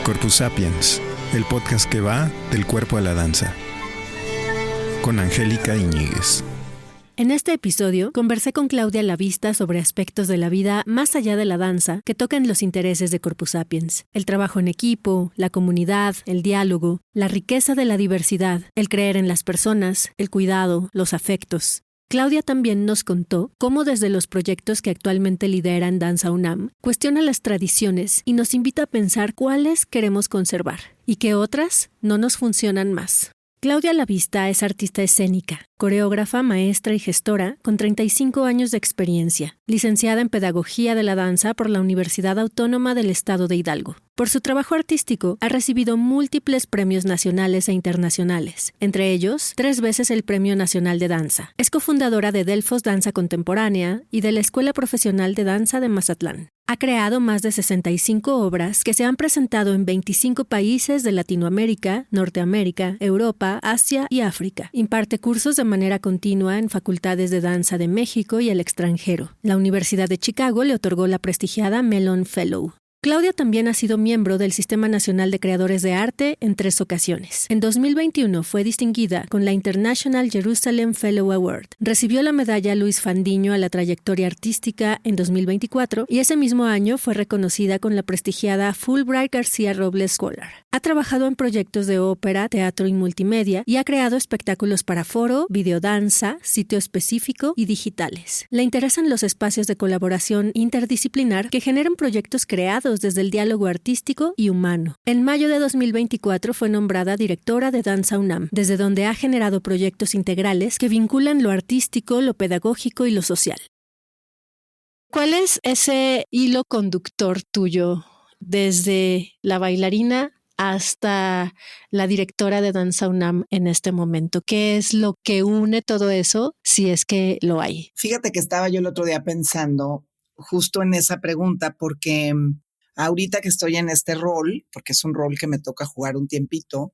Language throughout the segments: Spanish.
Corpus Sapiens, el podcast que va del cuerpo a la danza, con Angélica Iñiguez. En este episodio, conversé con Claudia Lavista sobre aspectos de la vida más allá de la danza que tocan los intereses de Corpus Sapiens. El trabajo en equipo, la comunidad, el diálogo, la riqueza de la diversidad, el creer en las personas, el cuidado, los afectos. Claudia también nos contó cómo desde los proyectos que actualmente lideran Danza UNAM, cuestiona las tradiciones y nos invita a pensar cuáles queremos conservar y qué otras no nos funcionan más. Claudia Lavista es artista escénica, coreógrafa, maestra y gestora con 35 años de experiencia, licenciada en Pedagogía de la Danza por la Universidad Autónoma del Estado de Hidalgo. Por su trabajo artístico ha recibido múltiples premios nacionales e internacionales, entre ellos 3 veces el Premio Nacional de Danza. Es cofundadora de Delfos Danza Contemporánea y de la Escuela Profesional de Danza de Mazatlán. Ha creado más de 65 obras que se han presentado en 25 países de Latinoamérica, Norteamérica, Europa, Asia y África. Imparte cursos de manera continua en facultades de danza de México y el extranjero. La Universidad de Chicago le otorgó la prestigiada Mellon Fellow. Claudia también ha sido miembro del Sistema Nacional de Creadores de Arte en 3 ocasiones. En 2021 fue distinguida con la International Jerusalem Fellow Award. Recibió la medalla Luis Fandiño a la trayectoria artística en 2024 y ese mismo año fue reconocida con la prestigiada Fulbright García Robles Scholar. Ha trabajado en proyectos de ópera, teatro y multimedia y ha creado espectáculos para foro, videodanza, sitio específico y digitales. Le interesan los espacios de colaboración interdisciplinar que generan proyectos creados desde el diálogo artístico y humano. En mayo de 2024 fue nombrada directora de Danza UNAM, desde donde ha generado proyectos integrales que vinculan lo artístico, lo pedagógico y lo social. ¿Cuál es ese hilo conductor tuyo desde la bailarina hasta la directora de Danza UNAM en este momento? ¿Qué es lo que une todo eso, si es que lo hay? Fíjate que estaba yo el otro día pensando justo en esa pregunta, porque ahorita que estoy en este rol, porque es un rol que me toca jugar un tiempito,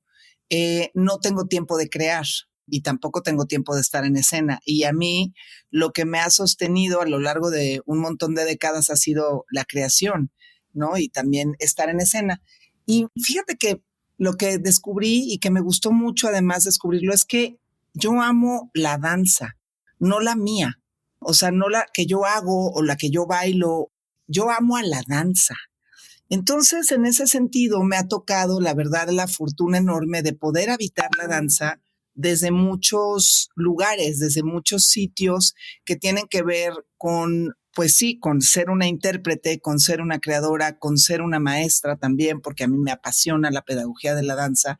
no tengo tiempo de crear y tampoco tengo tiempo de estar en escena. Y a mí lo que me ha sostenido a lo largo de un montón de décadas ha sido la creación, ¿no? Y también estar en escena. Y fíjate que lo que descubrí y que me gustó mucho además descubrirlo es que yo amo la danza, no la mía. O sea, no la que yo hago o la que yo bailo, yo amo a la danza. Entonces, en ese sentido, me ha tocado, la verdad, la fortuna enorme de poder habitar la danza desde muchos lugares, desde muchos sitios que tienen que ver con, pues sí, con ser una intérprete, con ser una creadora, con ser una maestra también, porque a mí me apasiona la pedagogía de la danza.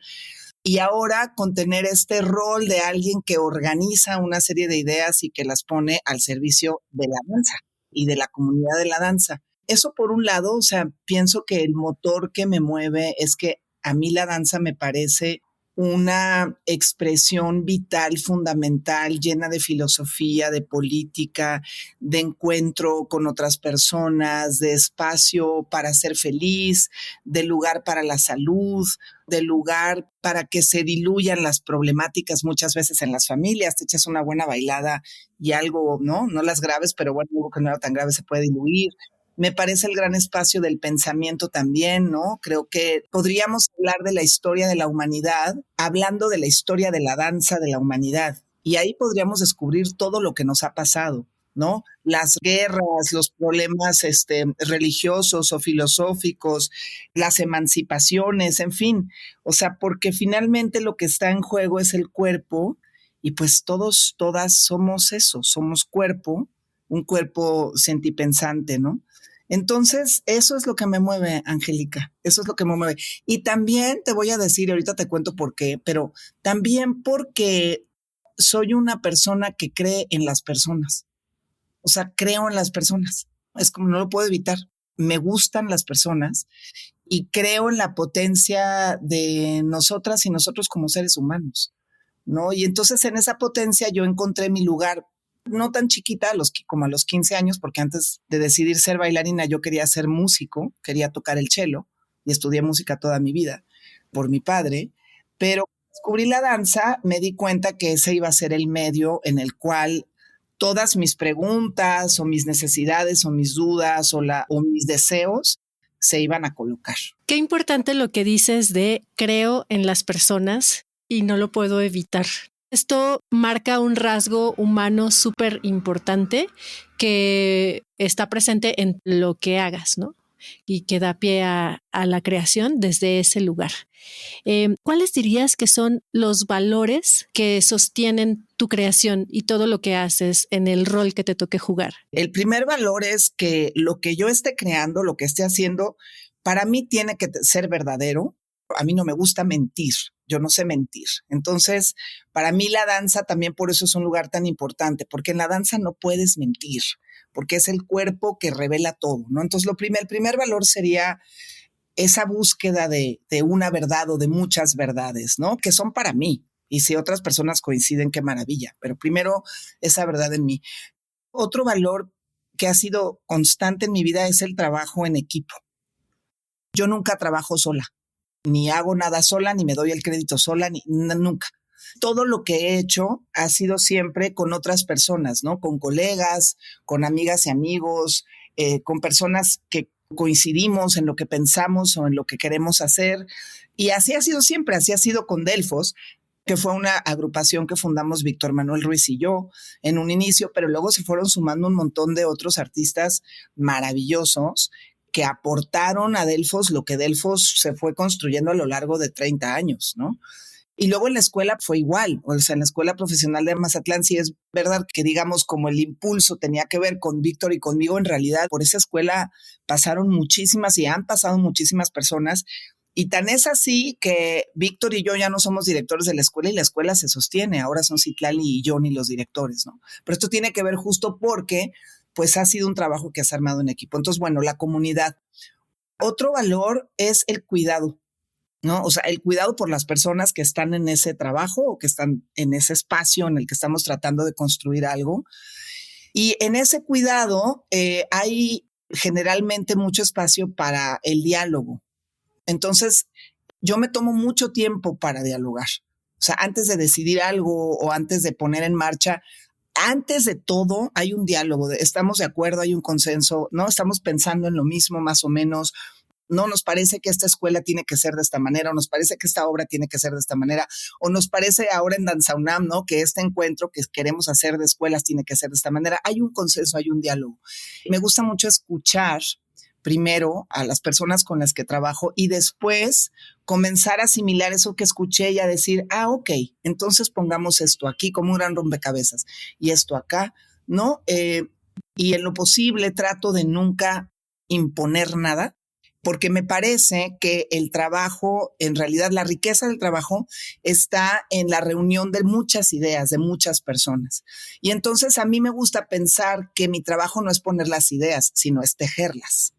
Y ahora con tener este rol de alguien que organiza una serie de ideas y que las pone al servicio de la danza y de la comunidad de la danza. Eso por un lado, o sea, pienso que el motor que me mueve es que a mí la danza me parece una expresión vital, fundamental, llena de filosofía, de política, de encuentro con otras personas, de espacio para ser feliz, de lugar para la salud, de lugar para que se diluyan las problemáticas muchas veces en las familias. Te echas una buena bailada y algo, ¿no? No las graves, pero bueno, algo que no era tan grave se puede diluir. Me parece el gran espacio del pensamiento también, ¿no? Creo que podríamos hablar de la historia de la humanidad, hablando de la historia de la danza de la humanidad. Y ahí podríamos descubrir todo lo que nos ha pasado, ¿no? Las guerras, los problemas religiosos o filosóficos, las emancipaciones, en fin. O sea, porque finalmente lo que está en juego es el cuerpo y pues todos, todas somos eso, somos cuerpo, un cuerpo sentipensante, ¿no? Entonces, eso es lo que me mueve, Angélica, eso es lo que me mueve. Y también te voy a decir, ahorita te cuento por qué, pero también porque soy una persona que cree en las personas. O sea, creo en las personas. Es como no lo puedo evitar. Me gustan las personas y creo en la potencia de nosotras y nosotros como seres humanos, ¿no? Y entonces en esa potencia yo encontré mi lugar. No tan chiquita, como a los 15 años, porque antes de decidir ser bailarina yo quería ser músico, quería tocar el cello y estudié música toda mi vida por mi padre, pero descubrí la danza, me di cuenta que ese iba a ser el medio en el cual todas mis preguntas o mis necesidades o mis dudas o mis deseos se iban a colocar. Qué importante lo que dices de creo en las personas y no lo puedo evitar. Esto marca un rasgo humano súper importante que está presente en lo que hagas, ¿no? Y que da pie a la creación desde ese lugar. ¿Cuáles dirías que son los valores que sostienen tu creación y todo lo que haces en el rol que te toque jugar? El primer valor es que lo que yo esté creando, lo que esté haciendo, para mí tiene que ser verdadero. A mí no me gusta mentir, yo no sé mentir. Entonces, para mí la danza también por eso es un lugar tan importante, porque en la danza no puedes mentir, porque es el cuerpo que revela todo, ¿no? Entonces, el primer valor sería esa búsqueda de una verdad o de muchas verdades, ¿no? Que son para mí. Y si otras personas coinciden, qué maravilla. Pero primero, esa verdad en mí. Otro valor que ha sido constante en mi vida es el trabajo en equipo. Yo nunca trabajo sola, ni hago nada sola, ni me doy el crédito sola, nunca. Todo lo que he hecho ha sido siempre con otras personas, ¿no? Con colegas, con amigas y amigos, con personas que coincidimos en lo que pensamos o en lo que queremos hacer. Y así ha sido siempre, así ha sido con Delfos, que fue una agrupación que fundamos Víctor Manuel Ruiz y yo en un inicio, pero luego se fueron sumando un montón de otros artistas maravillosos que aportaron a Delfos lo que Delfos se fue construyendo a lo largo de 30 años, ¿no? Y luego en la escuela fue igual, o sea, en la Escuela Profesional de Mazatlán sí es verdad que digamos como el impulso tenía que ver con Víctor y conmigo, en realidad por esa escuela pasaron muchísimas y han pasado muchísimas personas. Y tan es así que Víctor y yo ya no somos directores de la escuela y la escuela se sostiene. Ahora son Citlali y Johnny los directores, ¿no? Pero esto tiene que ver justo porque pues ha sido un trabajo que has armado en equipo. Entonces, bueno, la comunidad. Otro valor es el cuidado, ¿no? O sea, el cuidado por las personas que están en ese trabajo o que están en ese espacio en el que estamos tratando de construir algo. Y en ese cuidado hay generalmente mucho espacio para el diálogo. Entonces, yo me tomo mucho tiempo para dialogar. O sea, antes de decidir algo o antes de poner en marcha, antes de todo hay un diálogo, estamos de acuerdo, hay un consenso, ¿no? Estamos pensando en lo mismo más o menos. No nos parece que esta escuela tiene que ser de esta manera, o nos parece que esta obra tiene que ser de esta manera, o nos parece ahora en Danza UNAM, ¿no? Que este encuentro que queremos hacer de escuelas tiene que ser de esta manera. Hay un consenso, hay un diálogo. Me gusta mucho escuchar primero a las personas con las que trabajo y después comenzar a asimilar eso que escuché y a decir, ok, entonces pongamos esto aquí como un gran rompecabezas y esto acá, ¿no? Y en lo posible trato de nunca imponer nada, porque me parece que el trabajo, en realidad la riqueza del trabajo está en la reunión de muchas ideas, de muchas personas. Y entonces a mí me gusta pensar que mi trabajo no es poner las ideas, sino es tejerlas.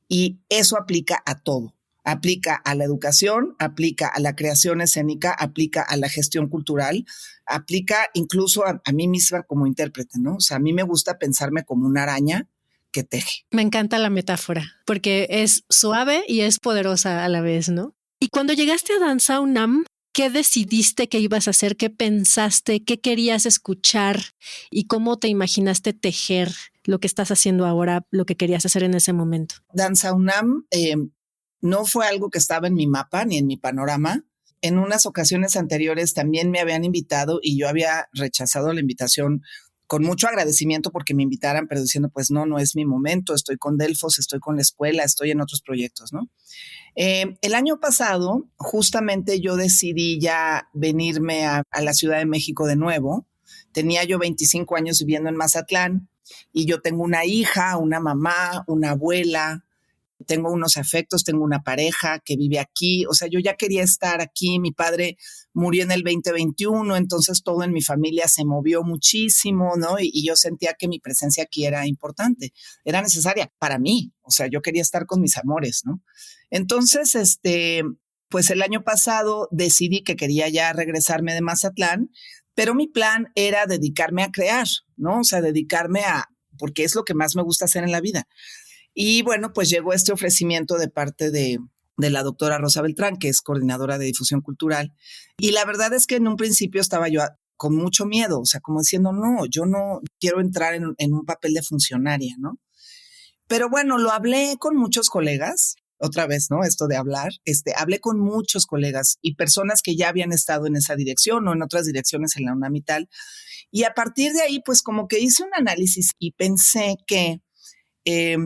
Y eso aplica a todo. Aplica a la educación, aplica a la creación escénica, aplica a la gestión cultural, aplica incluso a mí misma como intérprete, ¿no? O sea, a mí me gusta pensarme como una araña que teje. Me encanta la metáfora porque es suave y es poderosa a la vez, ¿no? Y cuando llegaste a Danza UNAM, ¿qué decidiste que ibas a hacer? ¿Qué pensaste? ¿Qué querías escuchar? ¿Y cómo te imaginaste tejer lo que estás haciendo ahora, lo que querías hacer en ese momento? Danza UNAM no fue algo que estaba en mi mapa ni en mi panorama. En unas ocasiones anteriores también me habían invitado y yo había rechazado la invitación con mucho agradecimiento porque me invitaran, pero diciendo, pues no es mi momento, estoy con Delfos, estoy con la escuela, estoy en otros proyectos, ¿no? El año pasado, justamente yo decidí ya venirme a la Ciudad de México de nuevo. Tenía yo 25 años viviendo en Mazatlán y yo tengo una hija, una mamá, una abuela, tengo unos afectos, tengo una pareja que vive aquí, o sea, yo ya quería estar aquí. Mi padre murió en el 2021, entonces todo en mi familia se movió muchísimo, ¿no? Y yo sentía que mi presencia aquí era importante, era necesaria para mí, o sea, yo quería estar con mis amores, ¿no? Entonces, pues el año pasado decidí que quería ya regresarme de Mazatlán, pero mi plan era dedicarme a crear, ¿no? O sea, porque es lo que más me gusta hacer en la vida. Y bueno, pues llegó este ofrecimiento de parte de la doctora Rosa Beltrán, que es coordinadora de difusión cultural. Y la verdad es que en un principio estaba yo con mucho miedo, o sea, como diciendo, no, yo no quiero entrar en un papel de funcionaria, ¿no? Pero bueno, lo hablé con muchos colegas, otra vez, ¿no? Esto de hablar, hablé con muchos colegas y personas que ya habían estado en esa dirección o en otras direcciones en la UNAM y tal. Y a partir de ahí, pues como que hice un análisis y pensé que eh,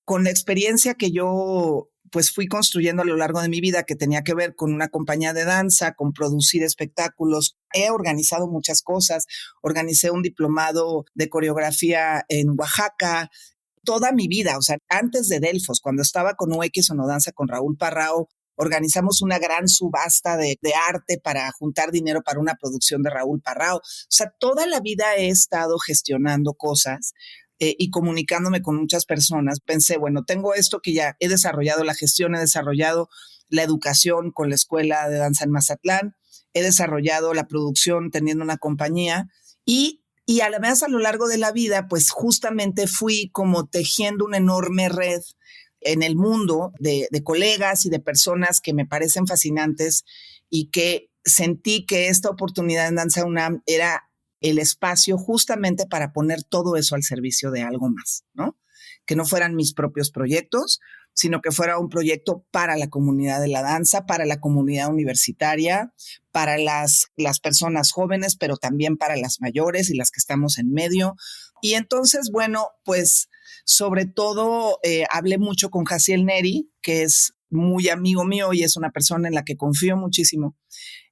con la experiencia que yo pues fui construyendo a lo largo de mi vida, que tenía que ver con una compañía de danza, con producir espectáculos. He organizado muchas cosas. Organicé un diplomado de coreografía en Oaxaca. Toda mi vida, o sea, antes de Delfos, cuando estaba con UX Sonodanza con Raúl Parrao, organizamos una gran subasta de arte para juntar dinero para una producción de Raúl Parrao. O sea, toda la vida he estado gestionando cosas y comunicándome con muchas personas. Pensé, bueno, tengo esto que ya he desarrollado la gestión, he desarrollado la educación con la Escuela de Danza en Mazatlán, he desarrollado la producción teniendo una compañía y a la vez a lo largo de la vida, pues justamente fui como tejiendo una enorme red en el mundo de colegas y de personas que me parecen fascinantes y que sentí que esta oportunidad en Danza UNAM era el espacio justamente para poner todo eso al servicio de algo más, ¿no? Que no fueran mis propios proyectos, sino que fuera un proyecto para la comunidad de la danza, para la comunidad universitaria, para las personas jóvenes, pero también para las mayores y las que estamos en medio. Y entonces, bueno, pues sobre todo hablé mucho con Jaciel Neri, que es muy amigo mío y es una persona en la que confío muchísimo.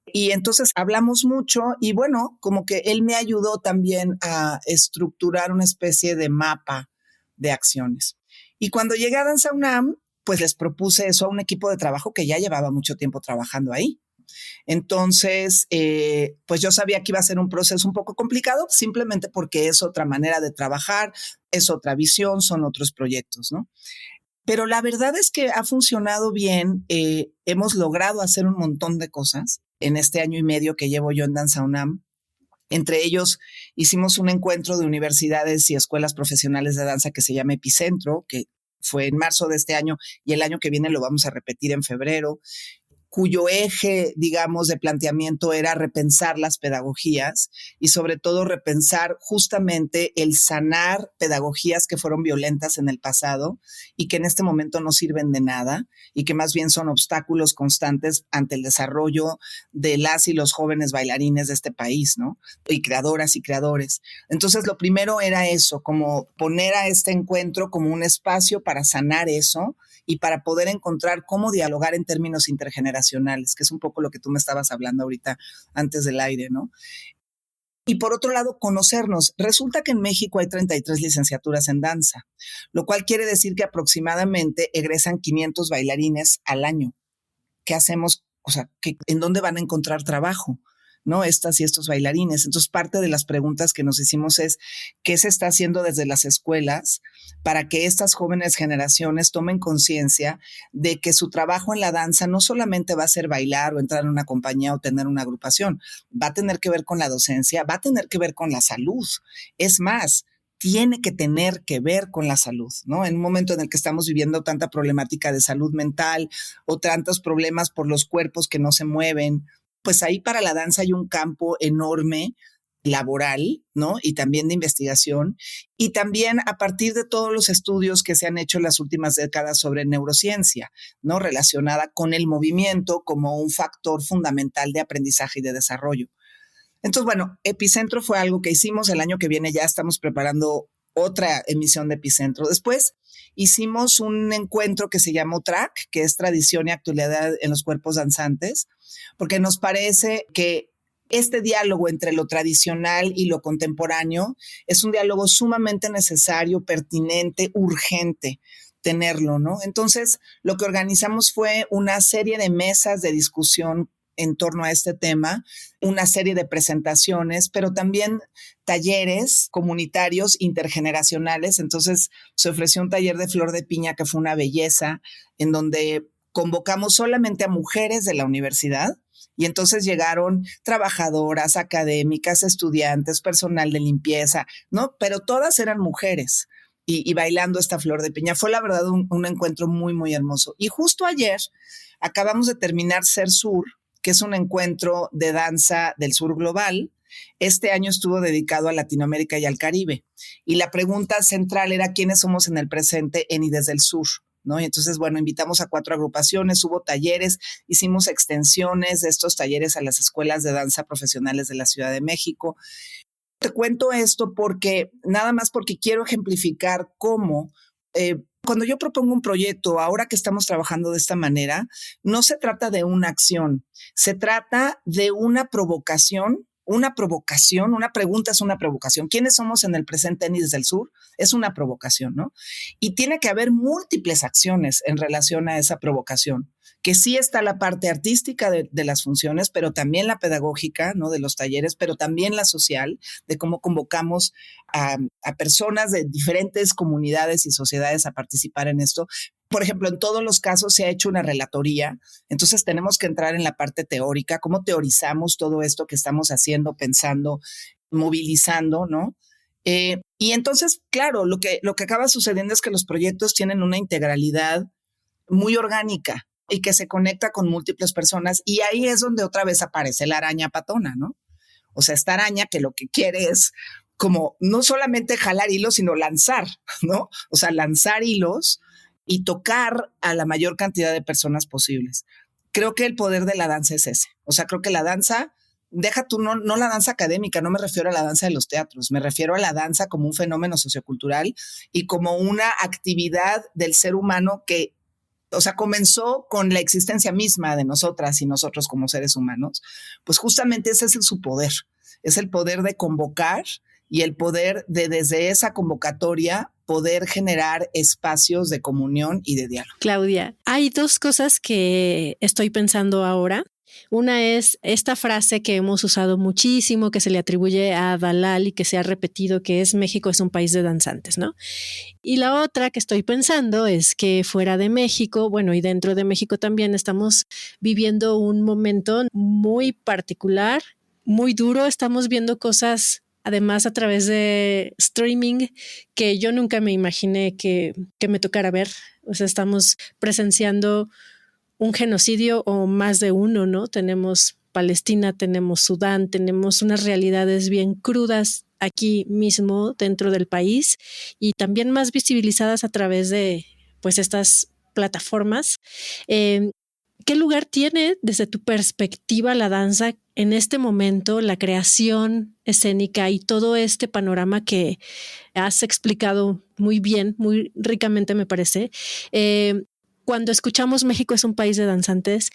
Y entonces hablamos mucho y bueno, como que él me ayudó también a estructurar una especie de mapa de acciones. Y cuando llegué a Danza UNAM, pues les propuse eso a un equipo de trabajo que ya llevaba mucho tiempo trabajando ahí. Entonces, pues yo sabía que iba a ser un proceso un poco complicado, simplemente porque es otra manera de trabajar, es otra visión, son otros proyectos, ¿no? Pero la verdad es que ha funcionado bien. Hemos logrado hacer un montón de cosas en este año y medio que llevo yo en Danza UNAM. Entre ellos, hicimos un encuentro de universidades y escuelas profesionales de danza que se llama Epicentro, que fue en marzo de este año y el año que viene lo vamos a repetir en febrero, cuyo eje, digamos, de planteamiento era repensar las pedagogías y sobre todo repensar justamente el sanar pedagogías que fueron violentas en el pasado y que en este momento no sirven de nada y que más bien son obstáculos constantes ante el desarrollo de las y los jóvenes bailarines de este país, ¿no? Y creadoras y creadores. Entonces, lo primero era eso, como poner a este encuentro como un espacio para sanar eso y para poder encontrar cómo dialogar en términos intergeneracionales, que es un poco lo que tú me estabas hablando ahorita antes del aire, ¿no? Y por otro lado, conocernos. Resulta que en México hay 33 licenciaturas en danza, lo cual quiere decir que aproximadamente egresan 500 bailarines al año. ¿Qué hacemos? O sea, ¿en dónde van a encontrar trabajo? ¿No? Estas y estos bailarines. Entonces, parte de las preguntas que nos hicimos es, ¿qué se está haciendo desde las escuelas para que estas jóvenes generaciones tomen conciencia de que su trabajo en la danza no solamente va a ser bailar o entrar en una compañía o tener una agrupación, va a tener que ver con la docencia, va a tener que ver con la salud? Es más, tiene que tener que ver con la salud, ¿no? En un momento en el que estamos viviendo tanta problemática de salud mental o tantos problemas por los cuerpos que no se mueven, pues ahí para la danza hay un campo enorme laboral, ¿no? Y también de investigación. Y también a partir de todos los estudios que se han hecho en las últimas décadas sobre neurociencia, ¿no? Relacionada con el movimiento como un factor fundamental de aprendizaje y de desarrollo. Entonces, bueno, Epicentro fue algo que hicimos. El año que viene ya estamos preparando otra emisión de Epicentro. Después hicimos un encuentro que se llamó TRAC, que es Tradición y Actualidad en los Cuerpos Danzantes, porque nos parece que este diálogo entre lo tradicional y lo contemporáneo es un diálogo sumamente necesario, pertinente, urgente tenerlo, ¿no? Entonces, lo que organizamos fue una serie de mesas de discusión en torno a este tema, una serie de presentaciones, pero también talleres comunitarios intergeneracionales. Entonces se ofreció un taller de flor de piña que fue una belleza, en donde convocamos solamente a mujeres de la universidad y entonces llegaron trabajadoras, académicas, estudiantes, personal de limpieza, ¿no? Pero todas eran mujeres. Y bailando esta flor de piña. Fue la verdad un encuentro muy, muy hermoso. Y justo ayer acabamos de terminar Ser Sur, que es un encuentro de danza del sur global, Este año estuvo dedicado a Latinoamérica y al Caribe. Y la pregunta central era quiénes somos en el presente en y desde el sur, ¿no? Y entonces, bueno, invitamos a 4 agrupaciones, hubo talleres, hicimos extensiones de estos talleres a las escuelas de danza profesionales de la Ciudad de México. Te cuento esto nada más porque quiero ejemplificar cómo cuando yo propongo un proyecto, ahora que estamos trabajando de esta manera, no se trata de una acción, se trata de una provocación. Una pregunta es una provocación. ¿Quiénes somos en el presente en y desde el sur? Es una provocación, ¿no? Y tiene que haber múltiples acciones en relación a esa provocación, que sí está la parte artística de las funciones, pero también la pedagógica, ¿no? De los talleres, pero también la social, de cómo convocamos a personas de diferentes comunidades y sociedades a participar en esto. Por ejemplo, en todos los casos se ha hecho una relatoría, entonces tenemos que entrar en la parte teórica, cómo teorizamos todo esto que estamos haciendo, pensando, movilizando, ¿no? Y entonces, claro, lo que acaba sucediendo es que los proyectos tienen una integralidad muy orgánica y que se conecta con múltiples personas, y ahí es donde otra vez aparece la araña patona, ¿no? O sea, esta araña que lo que quiere es como no solamente jalar hilos, sino lanzar, ¿no? O sea, lanzar hilos y tocar a la mayor cantidad de personas posibles. Creo que el poder de la danza es ese. O sea, creo que la danza, deja tú no la danza académica, no me refiero a la danza de los teatros, me refiero a la danza como un fenómeno sociocultural y como una actividad del ser humano que, o sea, comenzó con la existencia misma de nosotras y nosotros como seres humanos. Pues justamente ese es su poder. Es el poder de convocar y el poder de, desde esa convocatoria, poder generar espacios de comunión y de diálogo. Claudia, hay 2 cosas que estoy pensando ahora. Una es esta frase que hemos usado muchísimo, que se le atribuye a Dalal y que se ha repetido, que es México es un país de danzantes, ¿no? Y la otra que estoy pensando es que fuera de México, bueno, y dentro de México también estamos viviendo un momento muy particular, muy duro. Estamos viendo cosas además a través de streaming que yo nunca me imaginé que me tocara ver. O sea, estamos presenciando un genocidio o más de uno, ¿no? Tenemos Palestina, tenemos Sudán, tenemos unas realidades bien crudas aquí mismo dentro del país y también más visibilizadas a través de pues estas plataformas. ¿Qué lugar tiene desde tu perspectiva la danza en este momento, la creación escénica y todo este panorama que has explicado muy bien, muy ricamente me parece? Cuando escuchamos México es un país de danzantes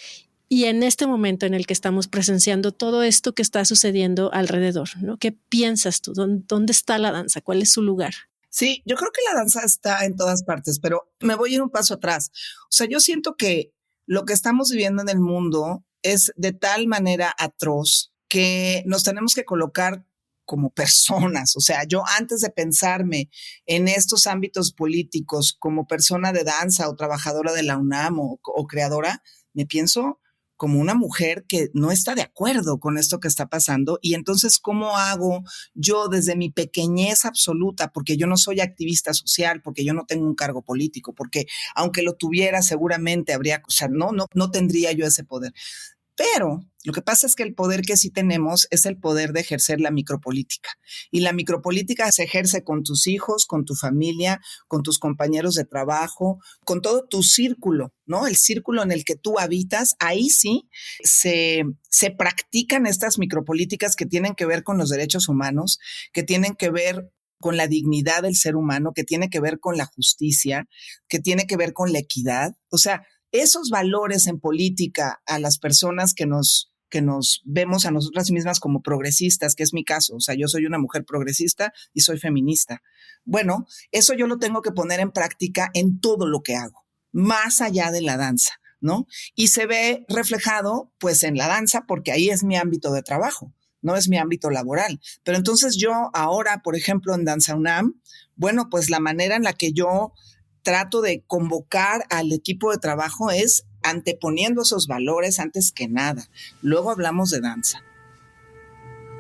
y en este momento en el que estamos presenciando todo esto que está sucediendo alrededor, ¿no? ¿Qué piensas tú? ¿Dónde está la danza? ¿Cuál es su lugar? Sí, yo creo que la danza está en todas partes, pero me voy a ir un paso atrás. O sea, yo siento que lo que estamos viviendo en el mundo es de tal manera atroz que nos tenemos que colocar como personas. O sea, yo antes de pensarme en estos ámbitos políticos como persona de danza o trabajadora de la UNAM o creadora, me pienso como una mujer que no está de acuerdo con esto que está pasando. Y entonces, ¿cómo hago yo desde mi pequeñez absoluta? Porque yo no soy activista social, porque yo no tengo un cargo político, porque aunque lo tuviera, seguramente habría, o sea, no tendría yo ese poder. Pero lo que pasa es que el poder que sí tenemos es el poder de ejercer la micropolítica. Y la micropolítica se ejerce con tus hijos, con tu familia, con tus compañeros de trabajo, con todo tu círculo, ¿no? El círculo en el que tú habitas. Ahí sí se practican estas micropolíticas que tienen que ver con los derechos humanos, que tienen que ver con la dignidad del ser humano, que tiene que ver con la justicia, que tiene que ver con la equidad. O sea, esos valores en política a las personas que nos vemos a nosotras mismas como progresistas, que es mi caso. O sea, yo soy una mujer progresista y soy feminista. Bueno, eso yo lo tengo que poner en práctica en todo lo que hago, más allá de la danza, ¿no? Y se ve reflejado, pues, en la danza, porque ahí es mi ámbito de trabajo, no es mi ámbito laboral. Pero entonces yo ahora, por ejemplo, en Danza UNAM, bueno, pues la manera en la que yo trato de convocar al equipo de trabajo es anteponiendo esos valores antes que nada. Luego hablamos de danza.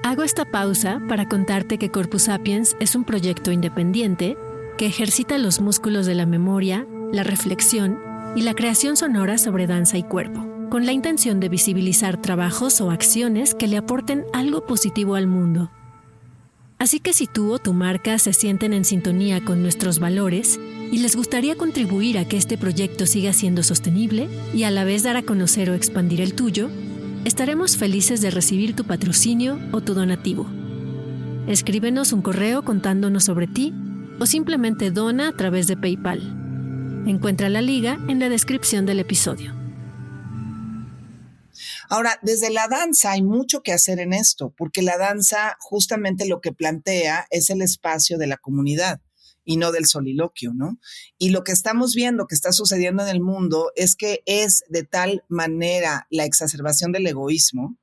Hago esta pausa para contarte que Corpus Sapiens es un proyecto independiente que ejercita los músculos de la memoria, la reflexión y la creación sonora sobre danza y cuerpo. con la intención de visibilizar trabajos o acciones que le aporten algo positivo al mundo. Así que si tú o tu marca se sienten en sintonía con nuestros valores y les gustaría contribuir a que este proyecto siga siendo sostenible y a la vez dar a conocer o expandir el tuyo, estaremos felices de recibir tu patrocinio o tu donativo. Escríbenos un correo contándonos sobre ti o simplemente dona a través de PayPal. Encuentra la liga en la descripción del episodio. Ahora, desde la danza hay mucho que hacer en esto, porque la danza justamente lo que plantea es el espacio de la comunidad y no del soliloquio, ¿no? Y lo que estamos viendo que está sucediendo en el mundo es que es de tal manera la exacerbación del egoísmo,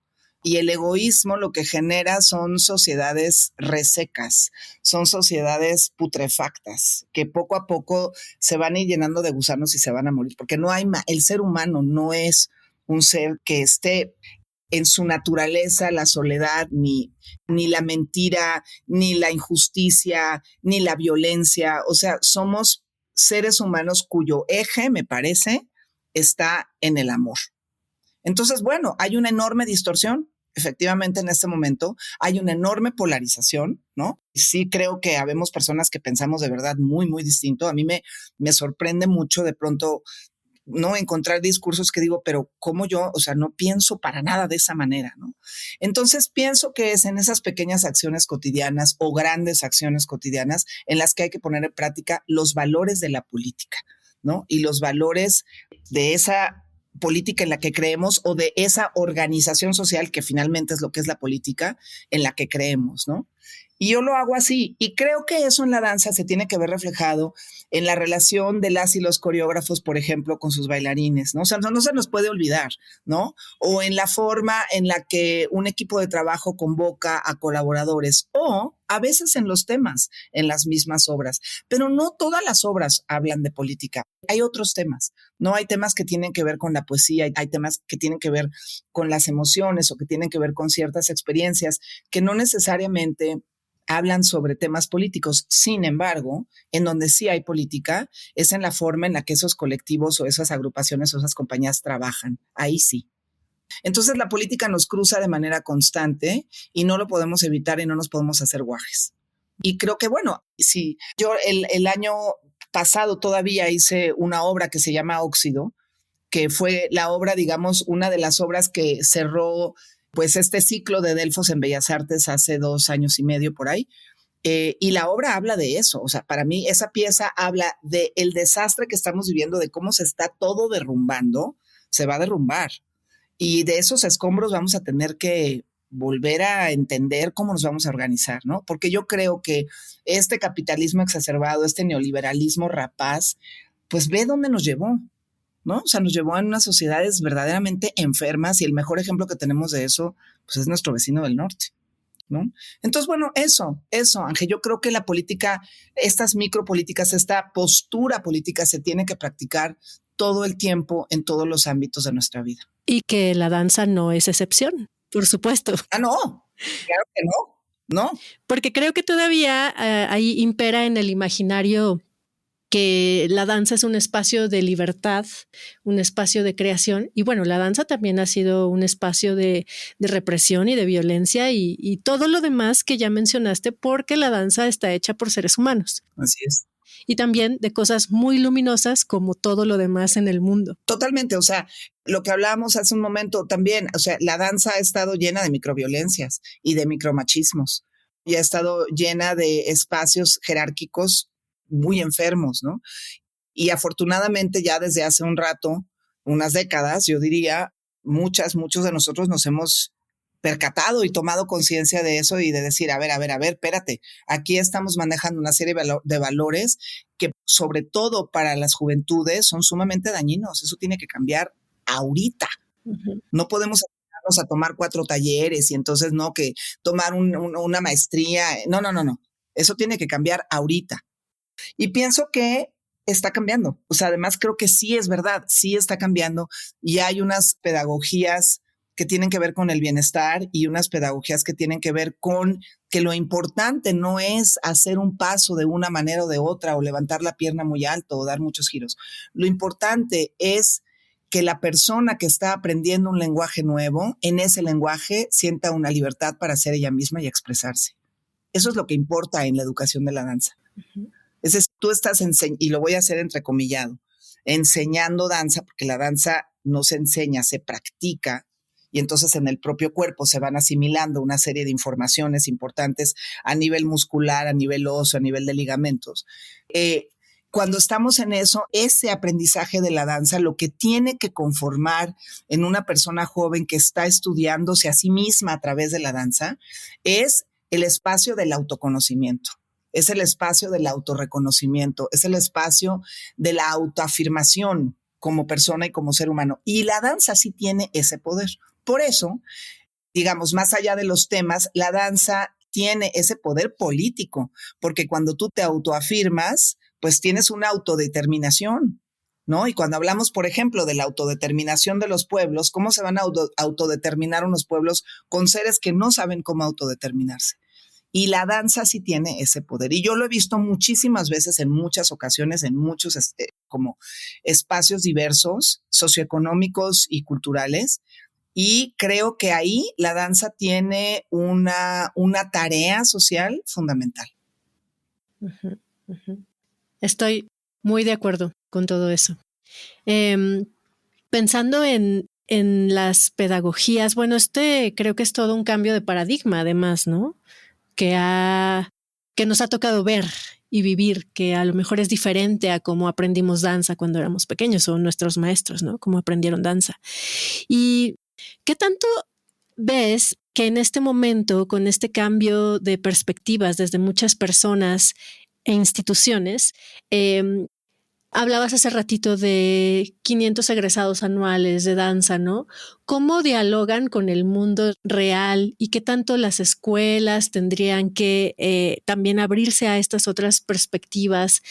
y el egoísmo lo que genera son sociedades resecas, son sociedades putrefactas, que poco a poco se van a ir llenando de gusanos y se van a morir, porque no hay el ser humano no es un ser que esté en su naturaleza la soledad, ni la mentira, ni la injusticia, ni la violencia. O sea, somos seres humanos cuyo eje, me parece, está en el amor. Entonces, bueno, hay una enorme distorsión. Efectivamente, en este momento hay una enorme polarización, ¿no? Sí creo que habemos personas que pensamos de verdad muy, muy distinto. A mí me sorprende mucho de pronto no encontrar discursos que digo, pero ¿cómo yo? O sea, no pienso para nada de esa manera, ¿no? Entonces pienso que es en esas pequeñas acciones cotidianas o grandes acciones cotidianas en las que hay que poner en práctica los valores de la política, ¿no? Y los valores de esa política en la que creemos o de esa organización social que finalmente es lo que es la política en la que creemos, ¿no? Y yo lo hago así. Y creo que eso en la danza se tiene que ver reflejado en la relación de las y los coreógrafos, por ejemplo, con sus bailarines, ¿no? O sea, no se nos puede olvidar, ¿no? O en la forma en la que un equipo de trabajo convoca a colaboradores o a veces en los temas, en las mismas obras. Pero no todas las obras hablan de política. Hay otros temas, ¿no? Hay temas que tienen que ver con la poesía, hay temas que tienen que ver con las emociones o que tienen que ver con ciertas experiencias que no necesariamente hablan sobre temas políticos. Sin embargo, en donde sí hay política es en la forma en la que esos colectivos o esas agrupaciones o esas compañías trabajan. Ahí sí. Entonces la política nos cruza de manera constante y no lo podemos evitar y no nos podemos hacer guajes. Y creo que, bueno, sí, yo el año pasado todavía hice una obra que se llama Óxido, que fue la obra, digamos, una de las obras que cerró pues este ciclo de Delfos en Bellas Artes hace 2 años y medio por ahí. Y la obra habla de eso. O sea, para mí esa pieza habla del desastre que estamos viviendo, de cómo se está todo derrumbando, se va a derrumbar. Y de esos escombros vamos a tener que volver a entender cómo nos vamos a organizar, ¿no? Porque yo creo que este capitalismo exacerbado, este neoliberalismo rapaz, pues ve dónde nos llevó, ¿no? O sea, nos llevó a unas sociedades verdaderamente enfermas y el mejor ejemplo que tenemos de eso, pues es nuestro vecino del norte, ¿no? Entonces, bueno, eso, Ángel, yo creo que la política, estas micropolíticas, esta postura política se tiene que practicar todo el tiempo en todos los ámbitos de nuestra vida. Y que la danza no es excepción, por supuesto. Ah, no, claro que no. Porque creo que todavía ahí impera en el imaginario que la danza es un espacio de libertad, un espacio de creación. Y bueno, la danza también ha sido un espacio de represión y de violencia y todo lo demás que ya mencionaste, porque la danza está hecha por seres humanos. Así es. Y también de cosas muy luminosas como todo lo demás en el mundo. Totalmente, o sea, lo que hablábamos hace un momento también, o sea, la danza ha estado llena de microviolencias y de micromachismos y ha estado llena de espacios jerárquicos muy enfermos, ¿no? Y afortunadamente ya desde hace un rato, unas décadas, yo diría, muchos de nosotros nos hemos percatado y tomado conciencia de eso y de decir, a ver, espérate, aquí estamos manejando una serie de valores que sobre todo para las juventudes son sumamente dañinos. Eso tiene que cambiar ahorita. Uh-huh. No podemos a tomar 4 talleres y entonces no, que tomar una maestría. No. Eso tiene que cambiar ahorita. Y pienso que está cambiando. O sea, además creo que sí es verdad, sí está cambiando y hay unas pedagogías que tienen que ver con el bienestar y unas pedagogías que tienen que ver con que lo importante no es hacer un paso de una manera o de otra o levantar la pierna muy alto o dar muchos giros. Lo importante es que la persona que está aprendiendo un lenguaje nuevo, en ese lenguaje sienta una libertad para ser ella misma y expresarse. Eso es lo que importa en la educación de la danza. Uh-huh. Es decir, tú estás y lo voy a hacer entrecomillado, enseñando danza, porque la danza no se enseña, se practica, y entonces en el propio cuerpo se van asimilando una serie de informaciones importantes a nivel muscular, a nivel óseo, a nivel de ligamentos. Cuando estamos en eso, ese aprendizaje de la danza, lo que tiene que conformar en una persona joven que está estudiándose a sí misma a través de la danza, es el espacio del autoconocimiento, es el espacio del autorreconocimiento, es el espacio de la autoafirmación como persona y como ser humano. Y la danza sí tiene ese poder. Por eso, digamos, más allá de los temas, la danza tiene ese poder político, porque cuando tú te autoafirmas, pues tienes una autodeterminación, ¿no? Y cuando hablamos, por ejemplo, de la autodeterminación de los pueblos, ¿cómo se van a autodeterminar unos pueblos con seres que no saben cómo autodeterminarse? Y la danza sí tiene ese poder. Y yo lo he visto muchísimas veces, en muchas ocasiones, en muchos como espacios diversos, socioeconómicos y culturales. Y creo que ahí la danza tiene una tarea social fundamental. Uh-huh, uh-huh. Estoy muy de acuerdo con todo eso. Pensando en las pedagogías, bueno, creo que es todo un cambio de paradigma, además, ¿no? Que nos ha tocado ver y vivir, que a lo mejor es diferente a cómo aprendimos danza cuando éramos pequeños, o nuestros maestros, ¿no? Cómo aprendieron danza. ¿Y qué tanto ves que en este momento, con este cambio de perspectivas desde muchas personas e instituciones, hablabas hace ratito de 500 egresados anuales de danza, ¿no? ¿Cómo dialogan con el mundo real y qué tanto las escuelas tendrían que también abrirse a estas otras perspectivas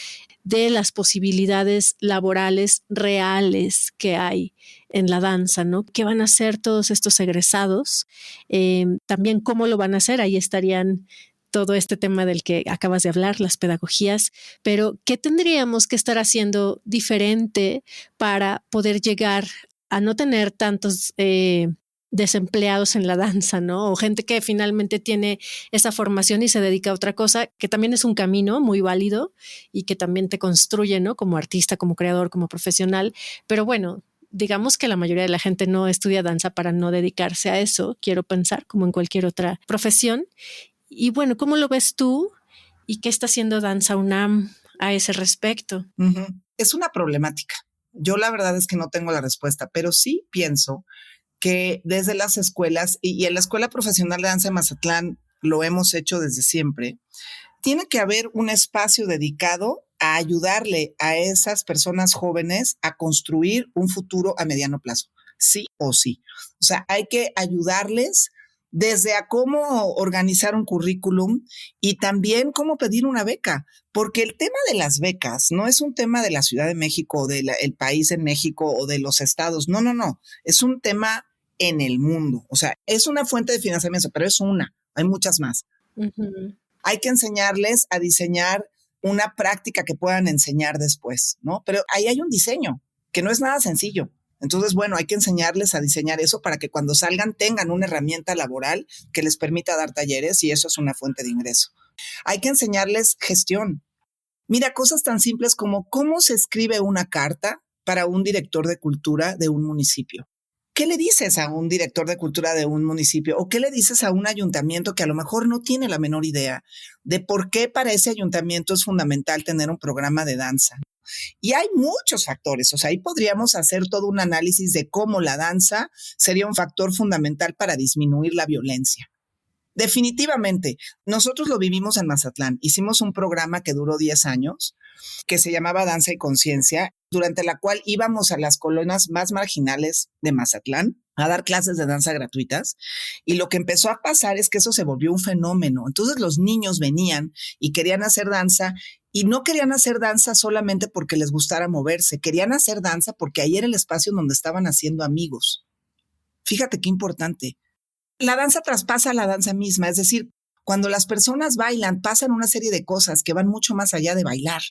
de las posibilidades laborales reales que hay en la danza, ¿no? ¿Qué van a hacer todos estos egresados? También cómo lo van a hacer, ahí estarían todo este tema del que acabas de hablar, las pedagogías, pero ¿qué tendríamos que estar haciendo diferente para poder llegar a no tener tantos desempleados en la danza, ¿no? O gente que finalmente tiene esa formación y se dedica a otra cosa, que también es un camino muy válido y que también te construye, ¿no? Como artista, como creador, como profesional, pero bueno, digamos que la mayoría de la gente no estudia danza para no dedicarse a eso, quiero pensar, como en cualquier otra profesión. Y bueno, ¿cómo lo ves tú? ¿Y qué está haciendo Danza UNAM a ese respecto? Uh-huh. Es una problemática. Yo la verdad es que no tengo la respuesta, pero sí pienso que desde las escuelas y en la Escuela Profesional de Danza de Mazatlán lo hemos hecho desde siempre, tiene que haber un espacio dedicado a ayudarle a esas personas jóvenes a construir un futuro a mediano plazo, sí o sí. O sea, hay que ayudarles desde a cómo organizar un currículum y también cómo pedir una beca, porque el tema de las becas no es un tema de la Ciudad de México o del país en México o de los estados, no, es un tema en el mundo, o sea, es una fuente de financiamiento, pero es hay muchas más. Uh-huh. Hay que enseñarles a diseñar una práctica que puedan enseñar después, ¿no? Pero ahí hay un diseño que no es nada sencillo. Entonces, bueno, hay que enseñarles a diseñar eso para que cuando salgan tengan una herramienta laboral que les permita dar talleres y eso es una fuente de ingreso. Hay que enseñarles gestión. Mira, cosas tan simples como cómo se escribe una carta para un director de cultura de un municipio. ¿Qué le dices a un director de cultura de un municipio? ¿O qué le dices a un ayuntamiento que a lo mejor no tiene la menor idea de por qué para ese ayuntamiento es fundamental tener un programa de danza? Y hay muchos factores, o sea, ahí podríamos hacer todo un análisis de cómo la danza sería un factor fundamental para disminuir la violencia. Definitivamente, nosotros lo vivimos en Mazatlán. Hicimos un programa que duró 10 años, que se llamaba Danza y Conciencia, durante la cual íbamos a las colonias más marginales de Mazatlán a dar clases de danza gratuitas. Y lo que empezó a pasar es que eso se volvió un fenómeno. Entonces los niños venían y querían hacer danza y no querían hacer danza solamente porque les gustara moverse, querían hacer danza porque ahí era el espacio donde estaban haciendo amigos. Fíjate qué importante. La danza traspasa la danza misma, es decir, cuando las personas bailan, pasan una serie de cosas que van mucho más allá de bailar.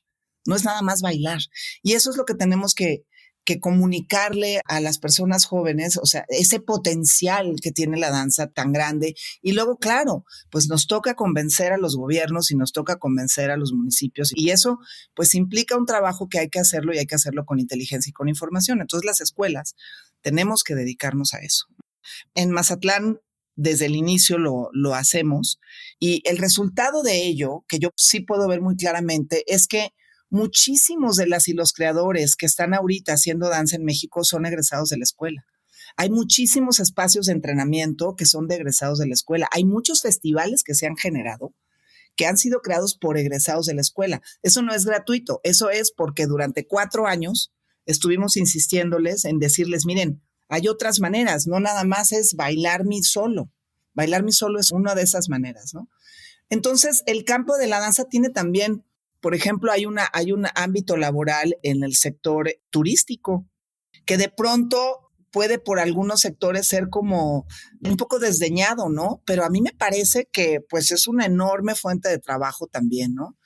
No es nada más bailar. Y eso es lo que tenemos que que comunicarle a las personas jóvenes, o sea, ese potencial que tiene la danza tan grande. Y luego, claro, pues nos toca convencer a los gobiernos y nos toca convencer a los municipios. Y eso, pues, implica un trabajo que hay que hacerlo y hay que hacerlo con inteligencia y con información. Entonces, las escuelas tenemos que dedicarnos a eso. En Mazatlán, desde el inicio lo hacemos, y el resultado de ello, que yo sí puedo ver muy claramente, es que muchísimos de las y los creadores que están ahorita haciendo danza en México son egresados de la escuela. Hay muchísimos espacios de entrenamiento que son de egresados de la escuela. Hay muchos festivales que se han generado que han sido creados por egresados de la escuela. Eso no es gratuito, eso es porque durante 4 años estuvimos insistiéndoles en decirles, miren, hay otras maneras, no nada más es bailar mi solo. Bailar mi solo es una de esas maneras, ¿no? Entonces, el campo de la danza tiene también, por ejemplo, hay un ámbito laboral en el sector turístico que de pronto puede por algunos sectores ser como un poco desdeñado, ¿no? Pero a mí me parece que pues es una enorme fuente de trabajo también, ¿no?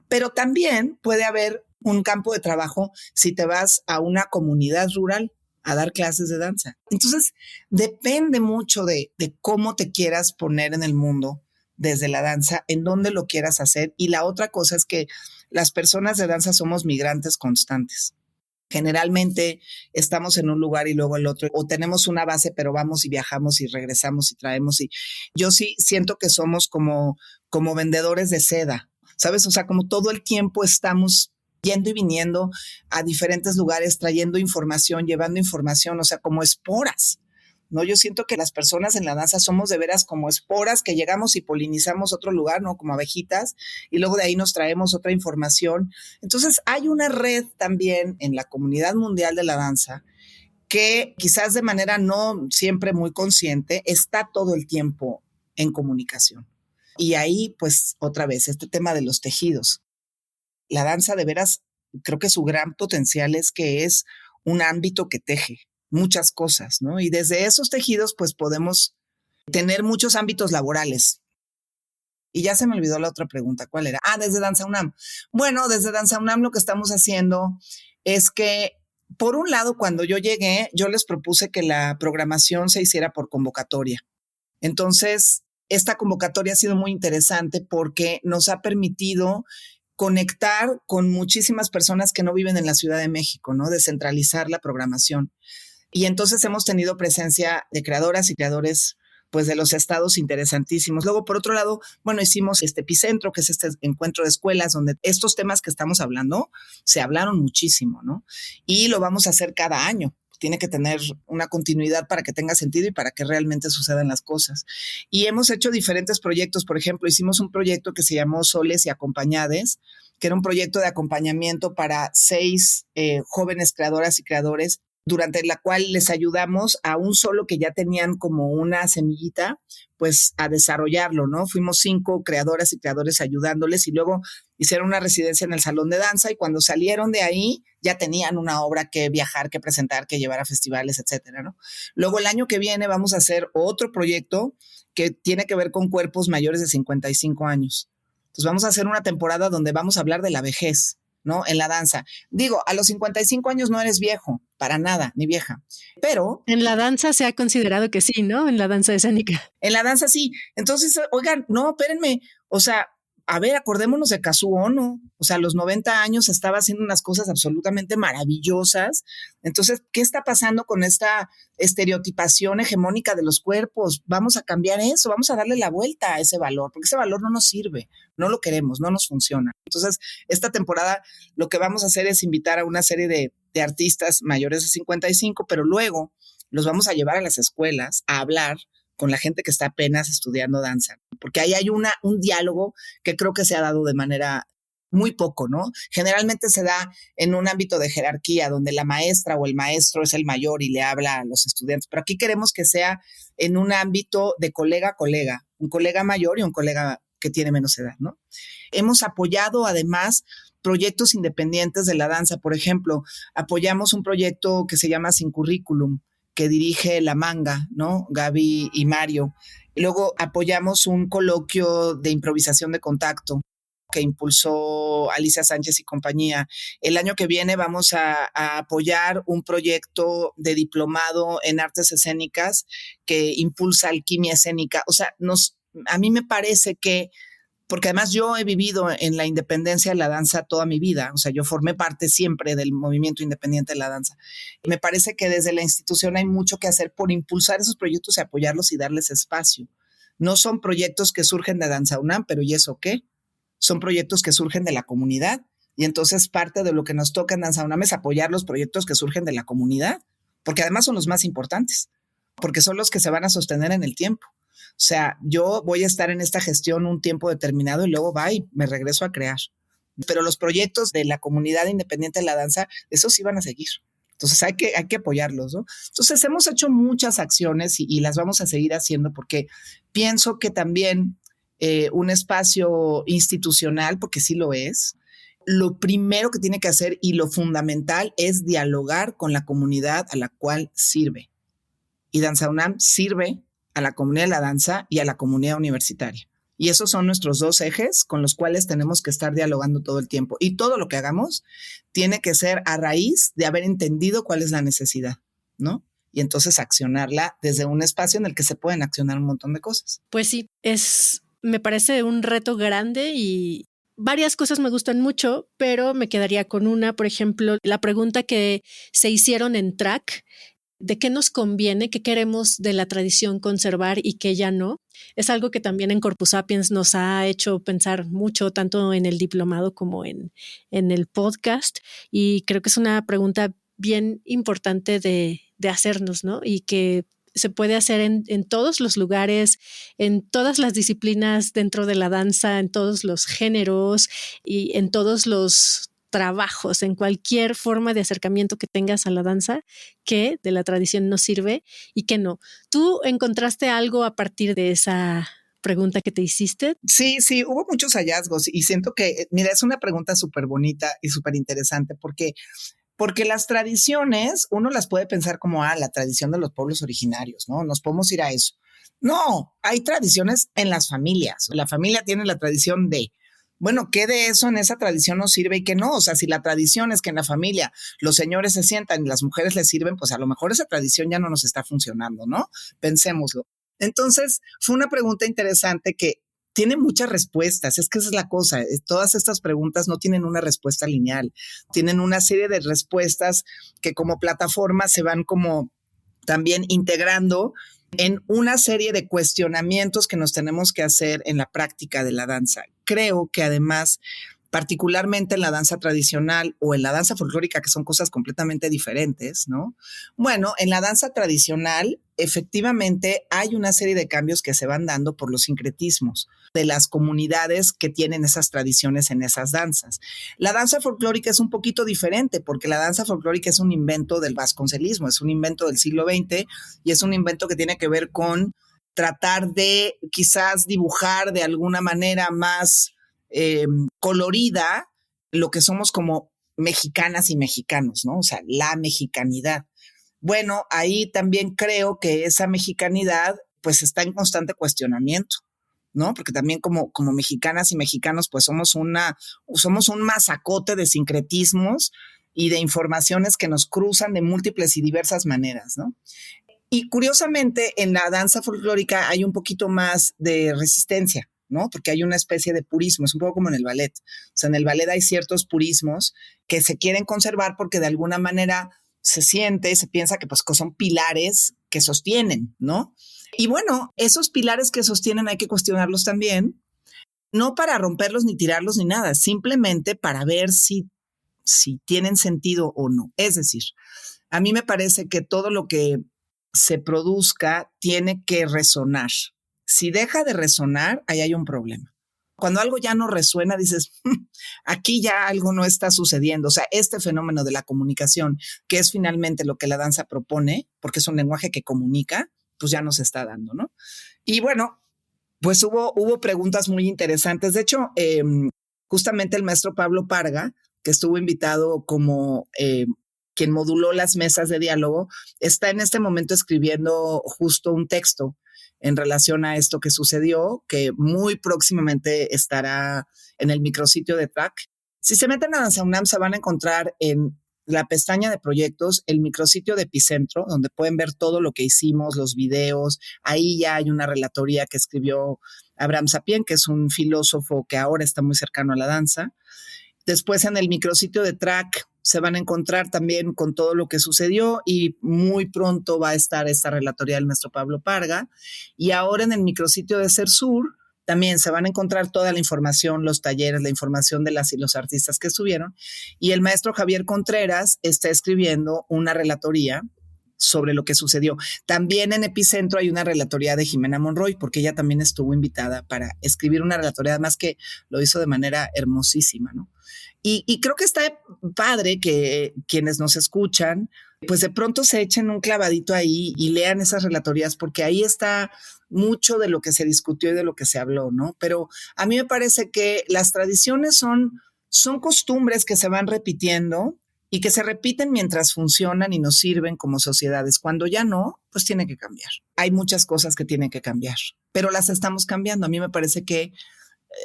Pero también puede haber un campo de trabajo si te vas a una comunidad rural a dar clases de danza. Entonces, depende mucho de cómo te quieras poner en el mundo desde la danza, en dónde lo quieras hacer. Y la otra cosa es que las personas de danza somos migrantes constantes. Generalmente estamos en un lugar y luego el otro, o tenemos una base, pero vamos y viajamos y regresamos y traemos. Y yo sí siento que somos como vendedores de seda, ¿sabes? O sea, como todo el tiempo estamos yendo y viniendo a diferentes lugares, trayendo información, llevando información, o sea, como esporas. ¿No? Yo siento que las personas en la danza somos de veras como esporas que llegamos y polinizamos otro lugar, ¿no? Como abejitas, y luego de ahí nos traemos otra información. Entonces, hay una red también en la comunidad mundial de la danza que quizás de manera no siempre muy consciente está todo el tiempo en comunicación. Y ahí, pues, otra vez, este tema de los tejidos. La danza de veras, creo que su gran potencial es que es un ámbito que teje muchas cosas, ¿no? Y desde esos tejidos, pues podemos tener muchos ámbitos laborales. Y ya se me olvidó la otra pregunta, ¿cuál era? Desde Danza UNAM. Bueno, desde Danza UNAM lo que estamos haciendo es que, por un lado, cuando yo llegué, yo les propuse que la programación se hiciera por convocatoria. Entonces, esta convocatoria ha sido muy interesante porque nos ha permitido conectar con muchísimas personas que no viven en la Ciudad de México, ¿no? Descentralizar la programación. Y entonces hemos tenido presencia de creadoras y creadores pues de los estados interesantísimos. Luego, por otro lado, bueno, hicimos este epicentro, que es este encuentro de escuelas donde estos temas que estamos hablando se hablaron muchísimo, ¿no? Y lo vamos a hacer cada año. Tiene que tener una continuidad para que tenga sentido y para que realmente sucedan las cosas. Y hemos hecho diferentes proyectos. Por ejemplo, hicimos un proyecto que se llamó Soles y Acompañades, que era un proyecto de acompañamiento para 6 jóvenes creadoras y creadores, durante la cual les ayudamos a un solo que ya tenían como una semillita, pues a desarrollarlo, ¿no? Fuimos 5 creadoras y creadores ayudándoles y luego hicieron una residencia en el salón de danza y cuando salieron de ahí ya tenían una obra que viajar, que presentar, que llevar a festivales, etcétera, ¿no? Luego el año que viene vamos a hacer otro proyecto que tiene que ver con cuerpos mayores de 55 años. Entonces vamos a hacer una temporada donde vamos a hablar de la vejez, ¿no? En la danza. Digo, a los 55 años no eres viejo, para nada, ni vieja. Pero en la danza se ha considerado que sí, ¿no? En la danza escénica. En la danza sí. Entonces, oigan, no, espérenme. O sea, a ver, acordémonos de Kazuo Ono. O sea, a los 90 años estaba haciendo unas cosas absolutamente maravillosas. Entonces, ¿qué está pasando con esta estereotipación hegemónica de los cuerpos? Vamos a cambiar eso, vamos a darle la vuelta a ese valor, porque ese valor no nos sirve, no lo queremos, no nos funciona. Entonces, esta temporada lo que vamos a hacer es invitar a una serie de artistas mayores de 55, pero luego los vamos a llevar a las escuelas a hablar con la gente que está apenas estudiando danza, porque ahí hay un diálogo que creo que se ha dado de manera muy poco, ¿no? Generalmente se da en un ámbito de jerarquía donde la maestra o el maestro es el mayor y le habla a los estudiantes, pero aquí queremos que sea en un ámbito de colega a colega, un colega mayor y un colega que tiene menos edad, ¿no? Hemos apoyado además proyectos independientes de la danza. Por ejemplo, apoyamos un proyecto que se llama Sin Currículum, que dirige La Manga, ¿no? Gaby y Mario. Y luego apoyamos un coloquio de improvisación de contacto que impulsó Alicia Sánchez y compañía. El año que viene vamos a apoyar un proyecto de diplomado en artes escénicas que impulsa alquimia escénica. O sea, a mí me parece que, porque además yo he vivido en la independencia de la danza toda mi vida, o sea, yo formé parte siempre del movimiento independiente de la danza. Me parece que desde la institución hay mucho que hacer por impulsar esos proyectos y apoyarlos y darles espacio. No son proyectos que surgen de Danza UNAM, pero ¿y eso qué? Son proyectos que surgen de la comunidad, y entonces parte de lo que nos toca en Danza UNAM es apoyar los proyectos que surgen de la comunidad, porque además son los más importantes, porque son los que se van a sostener en el tiempo. O sea, yo voy a estar en esta gestión un tiempo determinado y luego me regreso a crear. Pero los proyectos de la comunidad independiente de la danza, esos sí van a seguir. Entonces hay que apoyarlos, ¿no? Entonces hemos hecho muchas acciones y las vamos a seguir haciendo porque pienso que también un espacio institucional, porque sí lo es, lo primero que tiene que hacer y lo fundamental es dialogar con la comunidad a la cual sirve. Y Danza UNAM sirve a la comunidad de la danza y a la comunidad universitaria. Y esos son nuestros dos ejes con los cuales tenemos que estar dialogando todo el tiempo. Y todo lo que hagamos tiene que ser a raíz de haber entendido cuál es la necesidad, ¿no? Y entonces accionarla desde un espacio en el que se pueden accionar un montón de cosas. Pues sí, me parece un reto grande y varias cosas me gustan mucho, pero me quedaría con una, por ejemplo, la pregunta que se hicieron en Track, de qué nos conviene, qué queremos de la tradición conservar y qué ya no. Es algo que también en Corpus Sapiens nos ha hecho pensar mucho, tanto en el diplomado como en el podcast. Y creo que es una pregunta bien importante de hacernos, ¿no? Y que se puede hacer en todos los lugares, en todas las disciplinas dentro de la danza, en todos los géneros y en todos los trabajos, en cualquier forma de acercamiento que tengas a la danza, que de la tradición nos sirve y que no. ¿Tú encontraste algo a partir de esa pregunta que te hiciste? Sí, hubo muchos hallazgos y siento que, mira, es una pregunta súper bonita y súper interesante porque las tradiciones, uno las puede pensar como, la tradición de los pueblos originarios, ¿no? Nos podemos ir a eso. No, hay tradiciones en las familias. La familia tiene la tradición de, bueno, ¿qué de eso en esa tradición nos sirve y qué no? O sea, si la tradición es que en la familia los señores se sientan y las mujeres les sirven, pues a lo mejor esa tradición ya no nos está funcionando, ¿no? Pensémoslo. Entonces, fue una pregunta interesante que tiene muchas respuestas. Es que esa es la cosa. Todas estas preguntas no tienen una respuesta lineal. Tienen una serie de respuestas que como plataforma se van como también integrando en una serie de cuestionamientos que nos tenemos que hacer en la práctica de la danza. Creo que además, particularmente en la danza tradicional o en la danza folclórica, que son cosas completamente diferentes, ¿no? Bueno, en la danza tradicional, efectivamente, hay una serie de cambios que se van dando por los sincretismos de las comunidades que tienen esas tradiciones en esas danzas. La danza folclórica es un poquito diferente porque la danza folclórica es un invento del vasconcelismo, es un invento del siglo XX y es un invento que tiene que ver con tratar de quizás dibujar de alguna manera más colorida lo que somos como mexicanas y mexicanos, ¿no? O sea, la mexicanidad. Bueno, ahí también creo que esa mexicanidad pues está en constante cuestionamiento, ¿no? Porque también como mexicanas y mexicanos pues somos un masacote de sincretismos y de informaciones que nos cruzan de múltiples y diversas maneras, ¿no? Y curiosamente en la danza folclórica hay un poquito más de resistencia, ¿no? Porque hay una especie de purismo, es un poco como en el ballet. O sea, en el ballet hay ciertos purismos que se quieren conservar porque de alguna manera se piensa que pues son pilares que sostienen, ¿no? Y bueno, esos pilares que sostienen hay que cuestionarlos también, no para romperlos ni tirarlos ni nada, simplemente para ver si tienen sentido o no. Es decir, a mí me parece que todo lo que se produzca tiene que resonar. Si deja de resonar, ahí hay un problema. Cuando algo ya no resuena, dices, aquí ya algo no está sucediendo. O sea, este fenómeno de la comunicación, que es finalmente lo que la danza propone, porque es un lenguaje que comunica, pues ya no se está dando, ¿no? Y bueno, pues hubo preguntas muy interesantes. De hecho, justamente el maestro Pablo Parga, que estuvo invitado como quien moduló las mesas de diálogo, está en este momento escribiendo justo un texto en relación a esto que sucedió, que muy próximamente estará en el micrositio de TRAC. Si se meten a Danza UNAM, se van a encontrar en la pestaña de proyectos, el micrositio de Epicentro, donde pueden ver todo lo que hicimos, los videos. Ahí ya hay una relatoría que escribió Abraham Sapien, que es un filósofo que ahora está muy cercano a la danza. Después en el micrositio de TRAC se van a encontrar también con todo lo que sucedió y muy pronto va a estar esta relatoría del maestro Pablo Parga. Y ahora en el micrositio de CERSUR también se van a encontrar toda la información, los talleres, la información de las y los artistas que estuvieron. Y el maestro Javier Contreras está escribiendo una relatoría sobre lo que sucedió. También en Epicentro hay una relatoría de Jimena Monroy, porque ella también estuvo invitada para escribir una relatoría, además que lo hizo de manera hermosísima, ¿no? Y creo que está padre que quienes nos escuchan, pues de pronto se echen un clavadito ahí y lean esas relatorías, porque ahí está mucho de lo que se discutió y de lo que se habló, ¿no? Pero a mí me parece que las tradiciones son costumbres que se van repitiendo y que se repiten mientras funcionan y nos sirven como sociedades. Cuando ya no, pues tiene que cambiar. Hay muchas cosas que tienen que cambiar, pero las estamos cambiando. A mí me parece que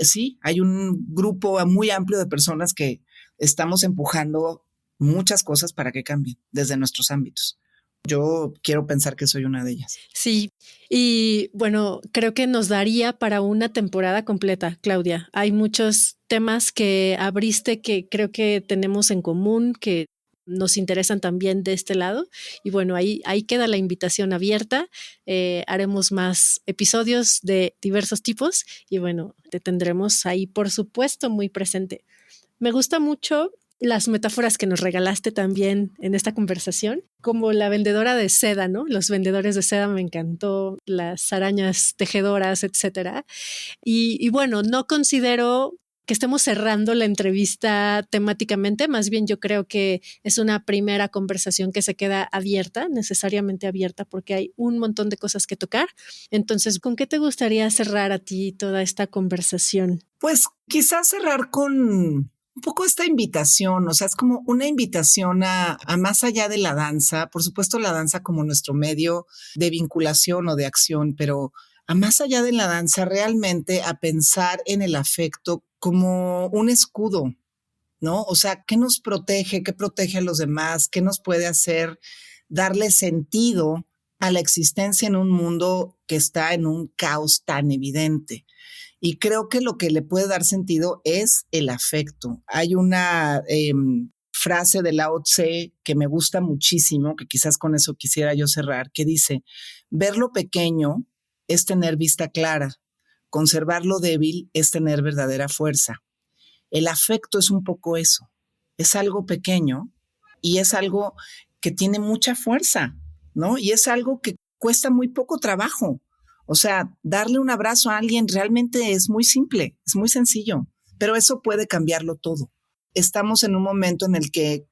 sí, hay un grupo muy amplio de personas que estamos empujando muchas cosas para que cambien desde nuestros ámbitos. Yo quiero pensar que soy una de ellas. Sí, y bueno, creo que nos daría para una temporada completa, Claudia. Hay muchos temas que abriste que creo que tenemos en común, que nos interesan también de este lado. Y bueno, ahí queda la invitación abierta. Haremos más episodios de diversos tipos y bueno, te tendremos ahí, por supuesto, muy presente. Me gusta mucho las metáforas que nos regalaste también en esta conversación, como la vendedora de seda, ¿no? Los vendedores de seda me encantó, las arañas tejedoras, etcétera. Y bueno, no considero que estemos cerrando la entrevista temáticamente, más bien yo creo que es una primera conversación que se queda abierta, necesariamente abierta, porque hay un montón de cosas que tocar. Entonces, ¿con qué te gustaría cerrar a ti toda esta conversación? Pues quizás cerrar con un poco esta invitación, o sea, es como una invitación a más allá de la danza, por supuesto la danza como nuestro medio de vinculación o de acción, pero a más allá de la danza, realmente a pensar en el afecto como un escudo, ¿no? O sea, ¿qué nos protege? ¿Qué protege a los demás? ¿Qué nos puede hacer darle sentido a la existencia en un mundo que está en un caos tan evidente? Y creo que lo que le puede dar sentido es el afecto. Hay una frase de Lao Tse que me gusta muchísimo, que quizás con eso quisiera yo cerrar, que dice, ver lo pequeño es tener vista clara, conservar lo débil es tener verdadera fuerza. El afecto es un poco eso, es algo pequeño y es algo que tiene mucha fuerza, ¿no? Y es algo que cuesta muy poco trabajo. O sea, darle un abrazo a alguien realmente es muy simple, es muy sencillo, pero eso puede cambiarlo todo. Estamos en un momento en el que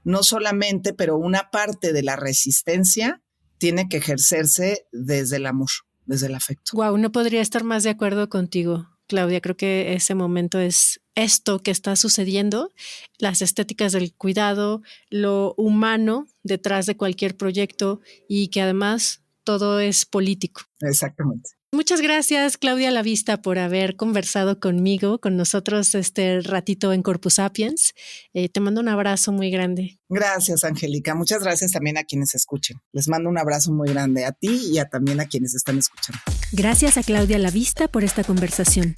no solamente, pero una parte de la resistencia tiene que ejercerse desde el amor, desde el afecto. Wow, no podría estar más de acuerdo contigo, Claudia. Creo que ese momento es esto que está sucediendo, las estéticas del cuidado, lo humano detrás de cualquier proyecto y que además todo es político. Exactamente. Muchas gracias, Claudia Lavista, por haber conversado conmigo, con nosotros este ratito en Corpus Sapiens. Te mando un abrazo muy grande. Gracias, Angélica. Muchas gracias también a quienes escuchen. Les mando un abrazo muy grande a ti y también a quienes están escuchando. Gracias a Claudia Lavista por esta conversación.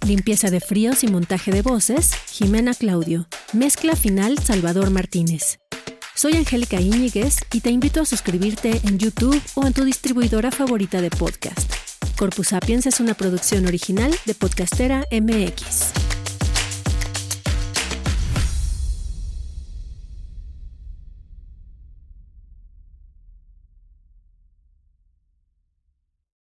Limpieza de fríos y montaje de voces, Jimena Claudio. Mezcla final, Salvador Martínez. Soy Angélica Íñiguez y te invito a suscribirte en YouTube o en tu distribuidora favorita de podcast. Corpus Sapiens es una producción original de Podcastera MX.